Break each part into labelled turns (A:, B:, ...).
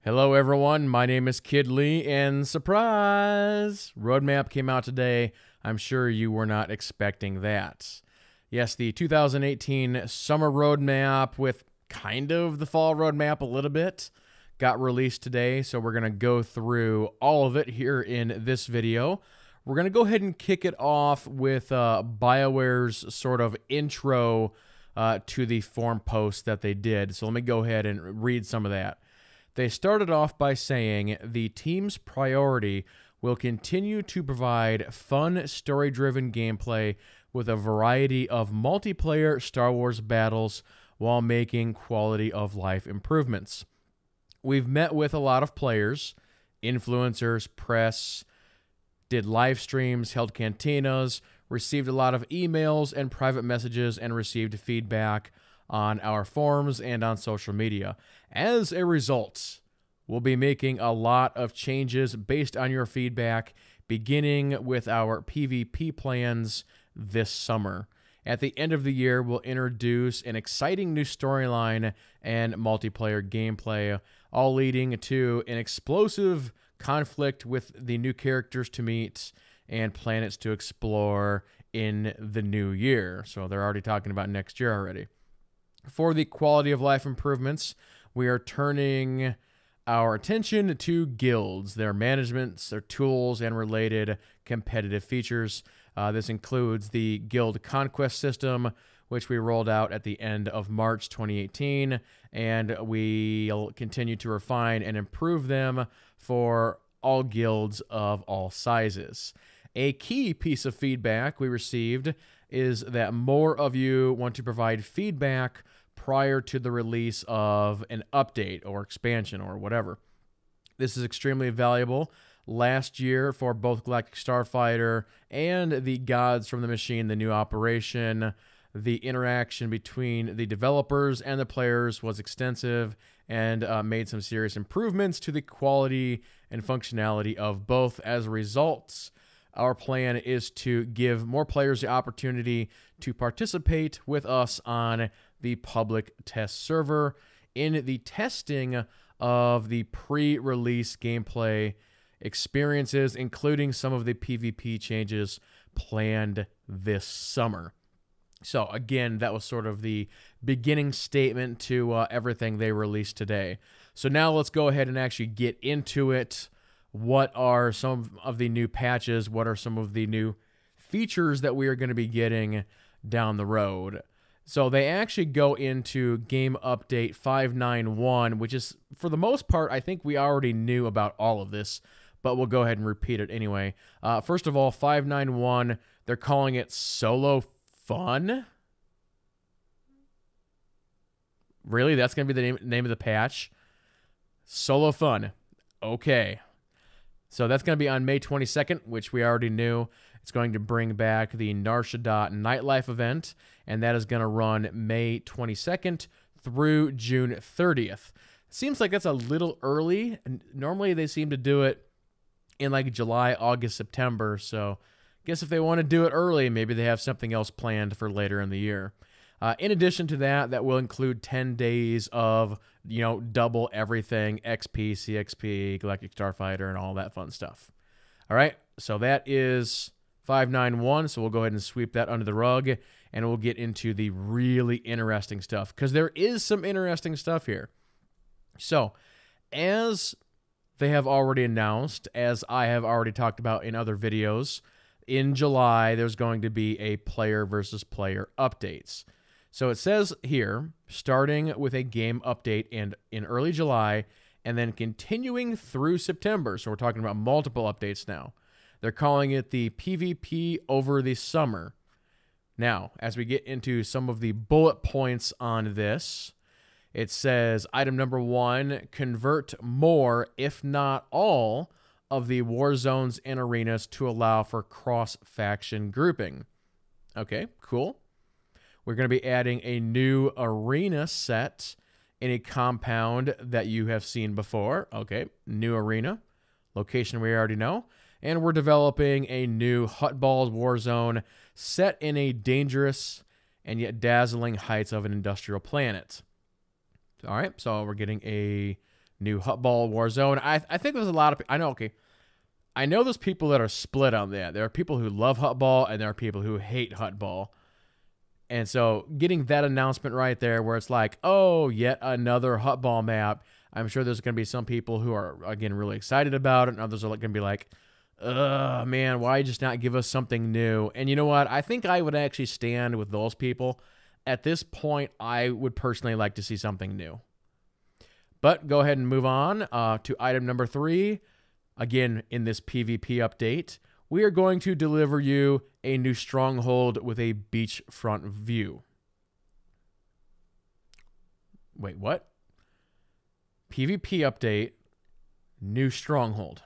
A: Hello everyone, my name is Kid Lee, and surprise! Roadmap came out today. I'm sure you were not expecting that. Yes, the 2018 summer roadmap with kind of the fall roadmap a little bit got released today, so we're going to go through all of it here in this video. We're going to go ahead and kick it off with BioWare's sort of intro to the forum post that they did. So let me go ahead and read some of that. They started off by saying the team's priority will continue to provide fun, story-driven gameplay with a variety of multiplayer Star Wars battles while making quality of life improvements. We've met with a lot of players, influencers, press, did live streams, held cantinas, received a lot of emails and private messages, and received feedback on our forums and on social media. As a result, we'll be making a lot of changes based on your feedback, beginning with our PvP plans this summer. At the end of the year, we'll introduce an exciting new storyline and multiplayer gameplay, all leading to an explosive conflict with the new characters to meet and planets to explore in the new year. So they're already talking about next year already. For the quality of life improvements, we are turning our attention to guilds, their managements, their tools, and related competitive features. This includes the guild conquest system, which we rolled out at the end of March 2018, and we'll continue to refine and improve them for all guilds of all sizes. A key piece of feedback we received is that more of you want to provide feedback prior to the release of an update or expansion or whatever. This is extremely valuable. Last year, for both Galactic Starfighter and the Gods from the Machine, the new operation, the interaction between the developers and the players was extensive and made some serious improvements to the quality and functionality of both. As a result, our plan is to give more players the opportunity to participate with us on the public test server in the testing of the pre-release gameplay experiences, including some of the PvP changes planned this summer. So again, that was sort of the beginning statement to everything they released today. So now let's go ahead and actually get into it. What are some of the new patches? What are some of the new features that we are going to be getting down the road? So they actually go into game update 591, which is, for the most part, I think we already knew about all of this, but we'll go ahead and repeat it anyway. First of all, 591, they're calling it Solo Fun. Really? That's going to be the name of the patch? Solo Fun. Okay. So that's going to be on May 22nd, which we already knew. It's going to bring back the Nar Shaddaa Nightlife event, and that is going to run May 22nd through June 30th. Seems like that's a little early, and normally they seem to do it in like July, August, September, so I guess if they want to do it early, maybe they have something else planned for later in the year. In addition to that, that will include 10 days of, double everything, XP, CXP, Galactic Starfighter, and all that fun stuff. All right, so that is 591, so we'll go ahead and sweep that under the rug, and we'll get into the really interesting stuff, because there is some interesting stuff here. So, as they have already announced, as I have already talked about in other videos, in July, there's going to be a player versus player updates. So it says here, starting with a game update in early July, and then continuing through September. So we're talking about multiple updates now. They're calling it the PvP over the summer. Now, as we get into some of the bullet points on this, it says, item number 1, convert more, if not all, of the war zones and arenas to allow for cross-faction grouping. Okay, cool. We're going to be adding a new arena set in a compound that you have seen before. Okay, new arena. Location we already know. And we're developing a new Huttballs war zone set in a dangerous and yet dazzling heights of an industrial planet. All right, so we're getting a new Hutball Warzone. I think there's a lot of I know. Okay, I know there's people that are split on that. There are people who love Hutball and there are people who hate Hutball. And so getting that announcement right there where it's like, oh, yet another Hutball map, I'm sure there's going to be some people who are, again, really excited about it, and others are going to be like, man, why just not give us something new? And you know what? I think I would actually stand with those people. At this point, I would personally like to see something new. But go ahead and move on to item number 3. Again, in this PvP update, we are going to deliver you a new Stronghold with a beachfront view. Wait, what? PvP update, new Stronghold.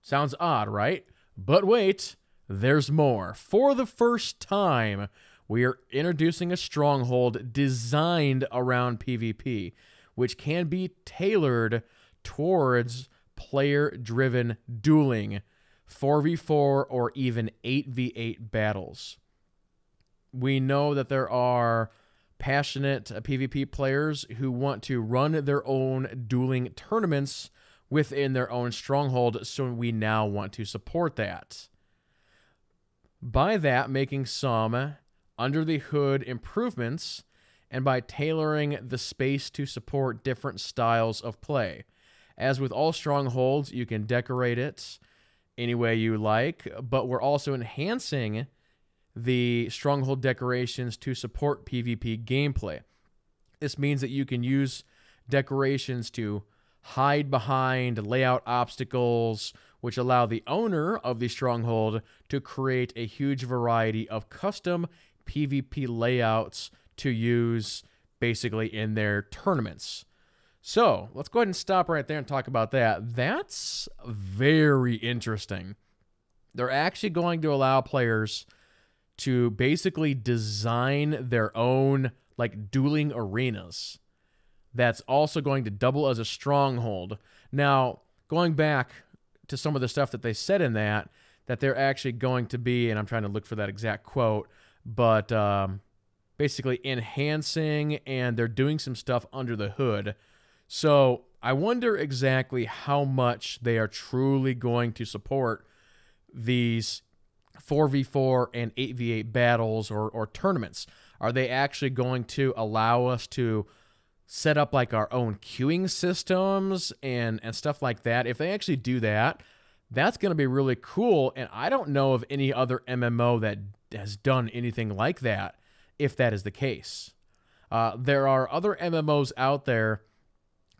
A: Sounds odd, right? But wait, there's more. For the first time, we are introducing a Stronghold designed around PvP, which can be tailored towards player-driven dueling, 4v4 or even 8v8 battles. We know that there are passionate PvP players who want to run their own dueling tournaments within their own Stronghold, so we now want to support that. By that, making some under-the-hood improvements, and by tailoring the space to support different styles of play. As with all Strongholds, you can decorate it any way you like, but we're also enhancing the Stronghold decorations to support PvP gameplay. This means that you can use decorations to hide behind layout obstacles, which allow the owner of the Stronghold to create a huge variety of custom PvP layouts to use basically in their tournaments. So let's go ahead and stop right there and talk about that. That's very interesting. They're actually going to allow players to basically design their own like dueling arenas. That's also going to double as a Stronghold. Now, going back to some of the stuff that they said in that they're actually going to be, and I'm trying to look for that exact quote, but basically enhancing, and they're doing some stuff under the hood. So I wonder exactly how much they are truly going to support these 4v4 and 8v8 battles or tournaments. Are they actually going to allow us to set up like our own queuing systems and stuff like that? If they actually do that, that's going to be really cool. And I don't know of any other MMO that has done anything like that, if that is the case. There are other MMOs out there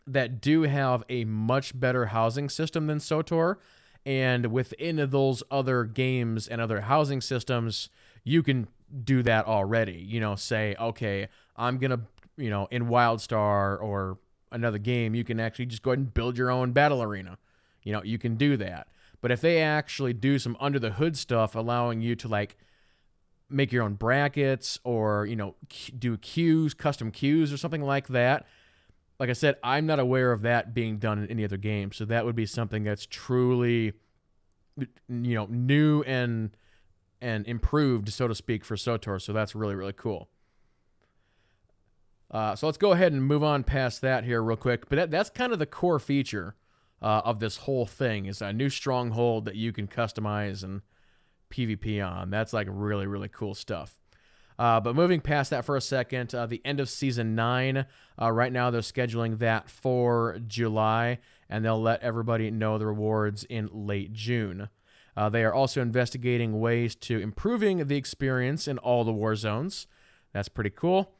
A: that do have a much better housing system than SWTOR, and within those other games and other housing systems, you can do that already. You know, say, okay, I'm going to, you know, in WildStar or another game, you can actually just go ahead and build your own battle arena. You know, you can do that. But if they actually do some under the hood stuff, allowing you to like make your own brackets or, you know, do queues, custom queues or something like that, like I said, I'm not aware of that being done in any other game. So that would be something that's truly, you know, new and improved, so to speak, for SWTOR. So that's really, really cool. So let's go ahead and move on past that here real quick. But that's kind of the core feature of this whole thing, is a new Stronghold that you can customize and PvP on. That's like really, really cool stuff. But moving past that for a second, the end of Season 9, right now they're scheduling that for July, and they'll let everybody know the rewards in late June. They are also investigating ways to improving the experience in all the war zones. That's pretty cool.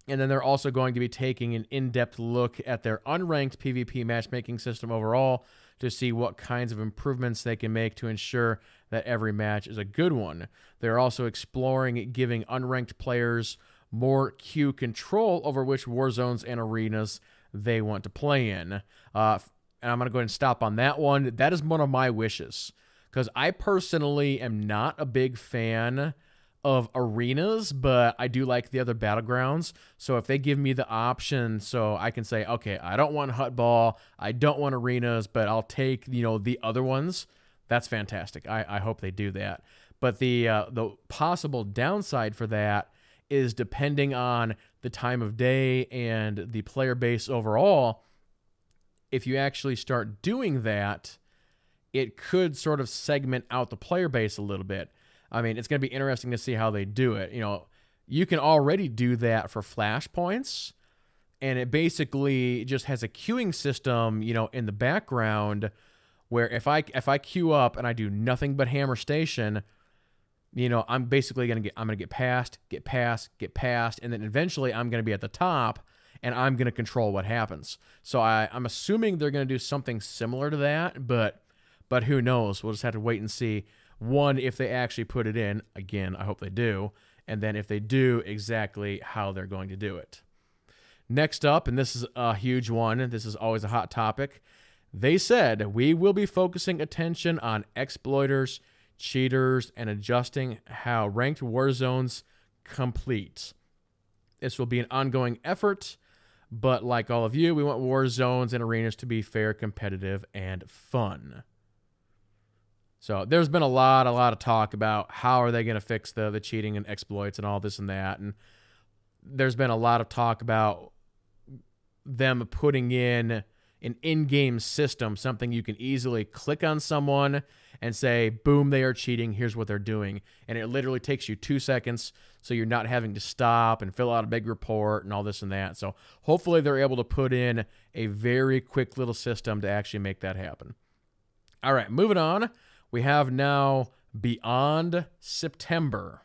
A: And then they're also going to be taking an in-depth look at their unranked PvP matchmaking system overall to see what kinds of improvements they can make to ensure that every match is a good one. They're also exploring giving unranked players more queue control over which war zones and arenas they want to play in. And I'm going to go ahead and stop on that one. That is one of my wishes, because I personally am not a big fan of arenas, but I do like the other battlegrounds. So if they give me the option, so I can say, okay, I don't want Hutball, I don't want arenas, but I'll take, you know, the other ones, that's fantastic. I hope they do that. But the possible downside for that is depending on the time of day and the player base overall, if you actually start doing that, it could sort of segment out the player base a little bit. I mean, it's going to be interesting to see how they do it. You know, you can already do that for flashpoints, and it basically just has a queuing system, you know, in the background where if I queue up and I do nothing but hammer station, you know, I'm basically going to get past, and then eventually I'm going to be at the top and I'm going to control what happens. So I'm assuming they're going to do something similar to that, but who knows? We'll just have to wait and see. One, if they actually put it in. Again, I hope they do. And then if they do, exactly how they're going to do it. Next up, and this is a huge one, this is always a hot topic, they said, we will be focusing attention on exploiters, cheaters, and adjusting how ranked war zones complete. This will be an ongoing effort, but like all of you, we want war zones and arenas to be fair, competitive, and fun. So there's been a lot of talk about how are they going to fix the cheating and exploits and all this and that. And there's been a lot of talk about them putting in an in-game system, something you can easily click on someone and say, boom, they are cheating. Here's what they're doing. And it literally takes you 2 seconds, so you're not having to stop and fill out a big report and all this and that. So hopefully they're able to put in a very quick little system to actually make that happen. All right, moving on. We have now Beyond September.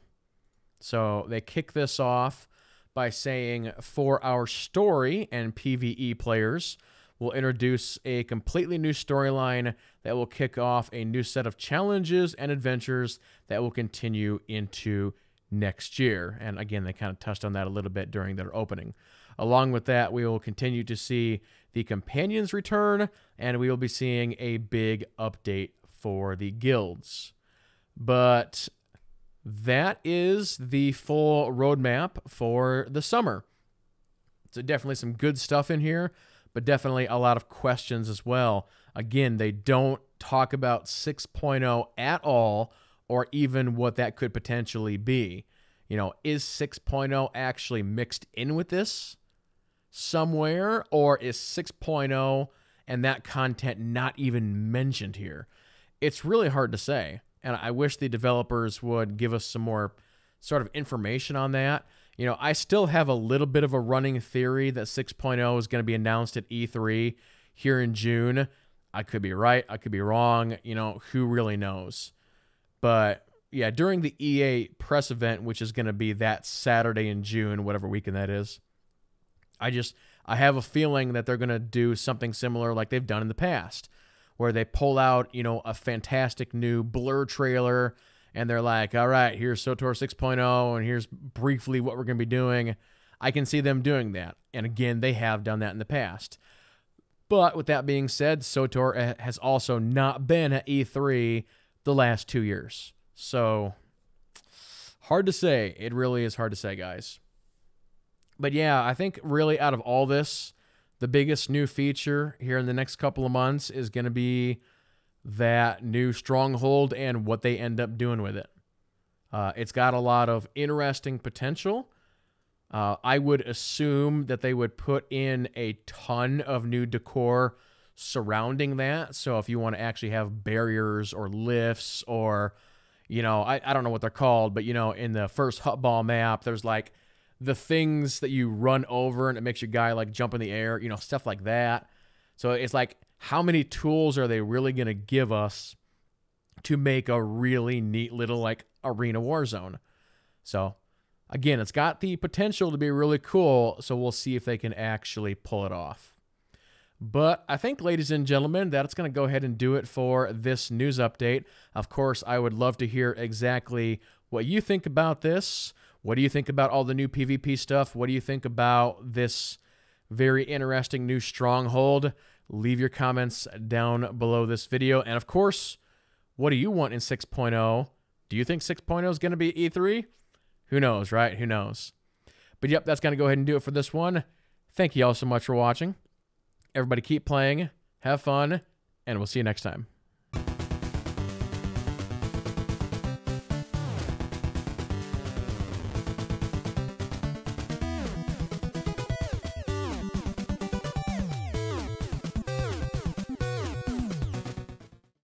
A: So they kick this off by saying, for our story and PvE players, we'll introduce a completely new storyline that will kick off a new set of challenges and adventures that will continue into next year. And again, they kind of touched on that a little bit during their opening. Along with that, we will continue to see the companions return, and we will be seeing a big update for the guilds. But that is the full roadmap for the summer. So definitely some good stuff in here, but definitely a lot of questions as well. Again, they don't talk about 6.0 at all, or even what that could potentially be. You know, is 6.0 actually mixed in with this somewhere, or is 6.0 and that content not even mentioned here? It's really hard to say, and I wish the developers would give us some more sort of information on that. You know, I still have a little bit of a running theory that 6.0 is going to be announced at E3 here in June. I could be right, I could be wrong, you know, who really knows? But yeah, during the EA press event, which is going to be that Saturday in June, whatever weekend that is, I have a feeling that they're going to do something similar like they've done in the past, where they pull out, you know, a fantastic new Blur trailer, and they're like, all right, here's SWTOR 6.0, and here's briefly what we're going to be doing. I can see them doing that. And again, they have done that in the past. But with that being said, SWTOR has also not been at E3 the last 2 years. So, hard to say. It really is hard to say, guys. But yeah, I think really out of all this, the biggest new feature here in the next couple of months is going to be that new Stronghold and what they end up doing with it. It's got a lot of interesting potential. I would assume that they would put in a ton of new decor surrounding that. So if you want to actually have barriers or lifts or, you know, I don't know what they're called, but, you know, in the first Hutball map, there's like the things that you run over and it makes your guy like jump in the air, you know, stuff like that. So it's like, how many tools are they really going to give us to make a really neat little like arena war zone? So again, it's got the potential to be really cool. So we'll see if they can actually pull it off. But I think, ladies and gentlemen, that's going to go ahead and do it for this news update. Of course, I would love to hear exactly what you think about this. What do you think about all the new PvP stuff? What do you think about this very interesting new Stronghold? Leave your comments down below this video. And of course, what do you want in 6.0? Do you think 6.0 is going to be E3? Who knows, right? Who knows? But yep, that's going to go ahead and do it for this one. Thank you all so much for watching. Everybody keep playing, have fun, and we'll see you next time.